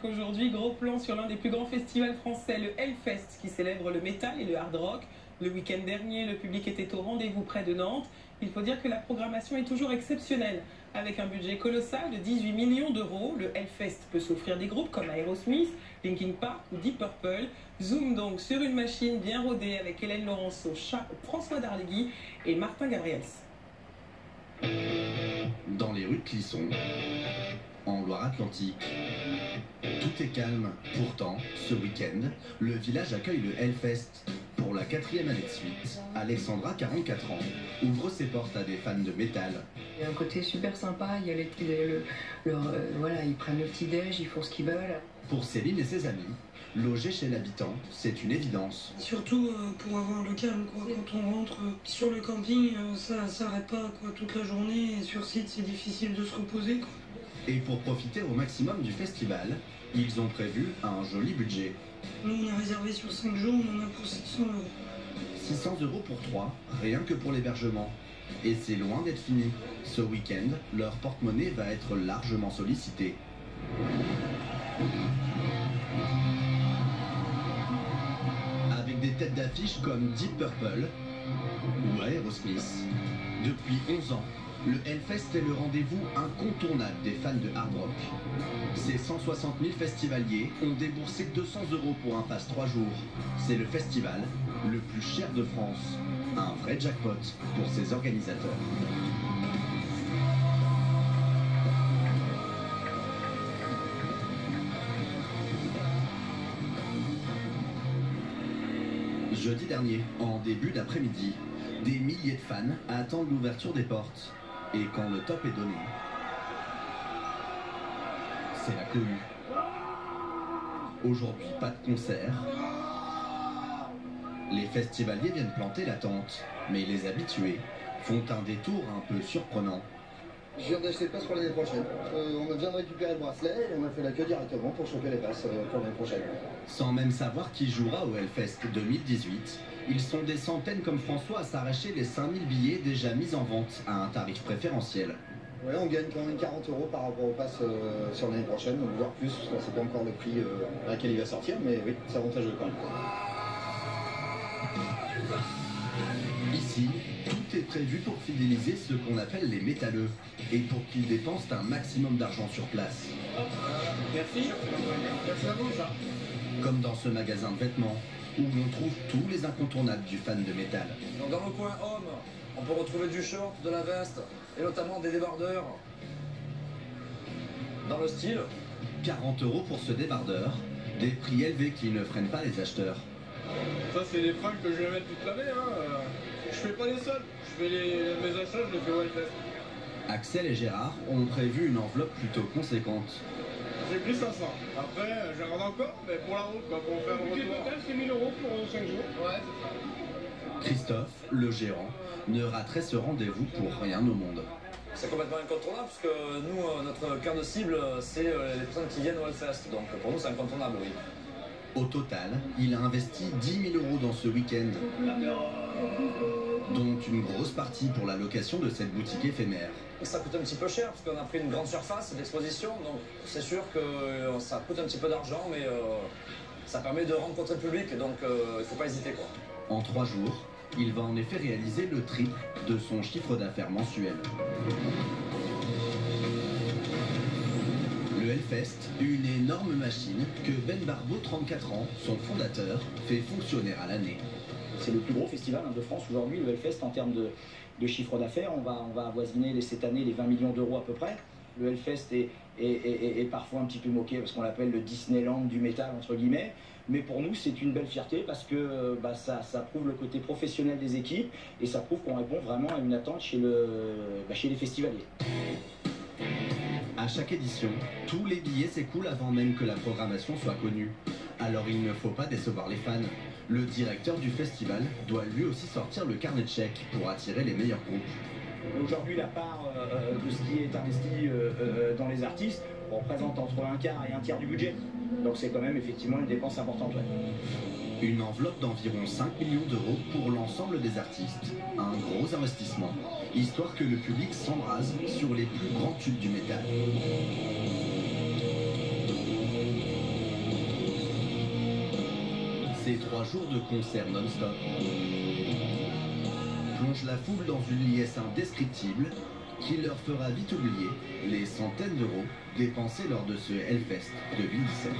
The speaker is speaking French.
Aujourd'hui, gros plan sur l'un des plus grands festivals français, le Hellfest, qui célèbre le métal et le hard rock. Le week-end dernier, le public était au rendez-vous près de Nantes. Il faut dire que la programmation est toujours exceptionnelle. Avec un budget colossal de 18 millions d'euros, le Hellfest peut s'offrir des groupes comme Aerosmith, Linkin Park ou Deep Purple. Zoom donc sur une machine bien rodée avec Hélène Laurenceau, François Darlegui et Martin Gabriels. Dans les rues de Clisson, en Loire-Atlantique, tout est calme. Pourtant, ce week-end, le village accueille le Hellfest. Pour la 4e année de suite, Alexandra, 44 ans, ouvre ses portes à des fans de métal. Il y a un côté super sympa, il y a voilà, ils prennent le petit-déj, ils font ce qu'ils veulent. Pour Céline et ses amis, loger chez l'habitant, c'est une évidence. Surtout pour avoir le calme, quoi. Quand on rentre sur le camping, ça s'arrête pas quoi, toute la journée, et sur site c'est difficile de se reposer, quoi. Et pour profiter au maximum du festival, ils ont prévu un joli budget. Nous on a réservé sur 5 jours, on en a pour 600 euros. 600 euros pour 3, rien que pour l'hébergement. Et c'est loin d'être fini. Ce week-end, leur porte-monnaie va être largement sollicité. Avec des têtes d'affiche comme Deep Purple ou Aerosmith. Depuis 11 ans, le Hellfest est le rendez-vous incontournable des fans de hard rock. Ces 160 000 festivaliers ont déboursé 200 euros pour un pass 3 jours. C'est le festival le plus cher de France. Un vrai jackpot pour ses organisateurs. Jeudi dernier, en début d'après-midi, des milliers de fans attendent l'ouverture des portes. Et quand le top est donné, c'est la cohue. Aujourd'hui, pas de concert. Les festivaliers viennent planter la tente, mais les habitués font un détour un peu surprenant. Je viens d'acheter le pass pour l'année prochaine. On vient de récupérer le bracelet et on a fait la queue directement pour choper les passes pour l'année prochaine. Sans même savoir qui jouera au Hellfest 2018, ils sont des centaines comme François à s'arracher les 5000 billets déjà mis en vente à un tarif préférentiel. Ouais, on gagne quand même 40 euros par rapport au pass sur l'année prochaine, voire plus. On ne sait pas encore le prix à laquelle il va sortir, mais oui, c'est avantageux quand même. Ici, tout est prévu pour fidéliser ceux qu'on appelle les métalleux et pour qu'ils dépensent un maximum d'argent sur place. Merci. Merci à vous, ça. Comme dans ce magasin de vêtements où l'on trouve tous les incontournables du fan de métal. Donc dans le coin homme, on peut retrouver du short, de la veste et notamment des débardeurs dans le style. 40 euros pour ce débardeur, des prix élevés qui ne freinent pas les acheteurs. Ça c'est les fringues que je vais mettre toute l'année, hein. Je fais pas les soldes, mes achats je les fais au Hellfest. Axel et Gérard ont prévu une enveloppe plutôt conséquente. J'ai pris 500. Après j'en ai encore, mais pour la route, pour faire le retour. Le total c'est 1000 euros pour 5 jours. Ouais, c'est ça. Christophe, le gérant, ne raterait ce rendez-vous pour rien au monde. C'est complètement incontournable parce que nous, notre cœur de cible, c'est les personnes qui viennent au Hellfest. Donc pour nous c'est incontournable, oui. Au total, il a investi 10 000 euros dans ce week-end, dont une grosse partie pour la location de cette boutique éphémère. Ça coûte un petit peu cher parce qu'on a pris une grande surface d'exposition, donc c'est sûr que ça coûte un petit peu d'argent, mais ça permet de rencontrer le public, donc il ne faut pas hésiter, quoi. En 3 jours, il va en effet réaliser le triple de son chiffre d'affaires mensuel. Le Hellfest, une énorme machine que Ben Barbeau, 34 ans, son fondateur, fait fonctionner à l'année. C'est le plus gros festival de France aujourd'hui, le Hellfest, en termes de chiffre d'affaires. On va avoisiner cette année les 20 millions d'euros à peu près. Le Hellfest est parfois un petit peu moqué parce qu'on l'appelle le Disneyland du métal, entre guillemets. Mais pour nous, c'est une belle fierté parce que ça prouve le côté professionnel des équipes et ça prouve qu'on répond vraiment à une attente chez les festivaliers. À chaque édition, tous les billets s'écoulent avant même que la programmation soit connue. Alors il ne faut pas décevoir les fans. Le directeur du festival doit lui aussi sortir le carnet de chèques pour attirer les meilleurs groupes. Aujourd'hui, la part de ce qui est investi dans les artistes représente entre un quart et un tiers du budget. Donc c'est quand même effectivement une dépense importante. Ouais. Une enveloppe d'environ 5 millions d'euros pour l'ensemble des artistes. Un gros investissement, histoire que le public s'embrase sur les plus grands tubes du métal. Ces 3 jours de concert non-stop plongent la foule dans une liesse indescriptible qui leur fera vite oublier les centaines d'euros dépensés lors de ce Hellfest 2017.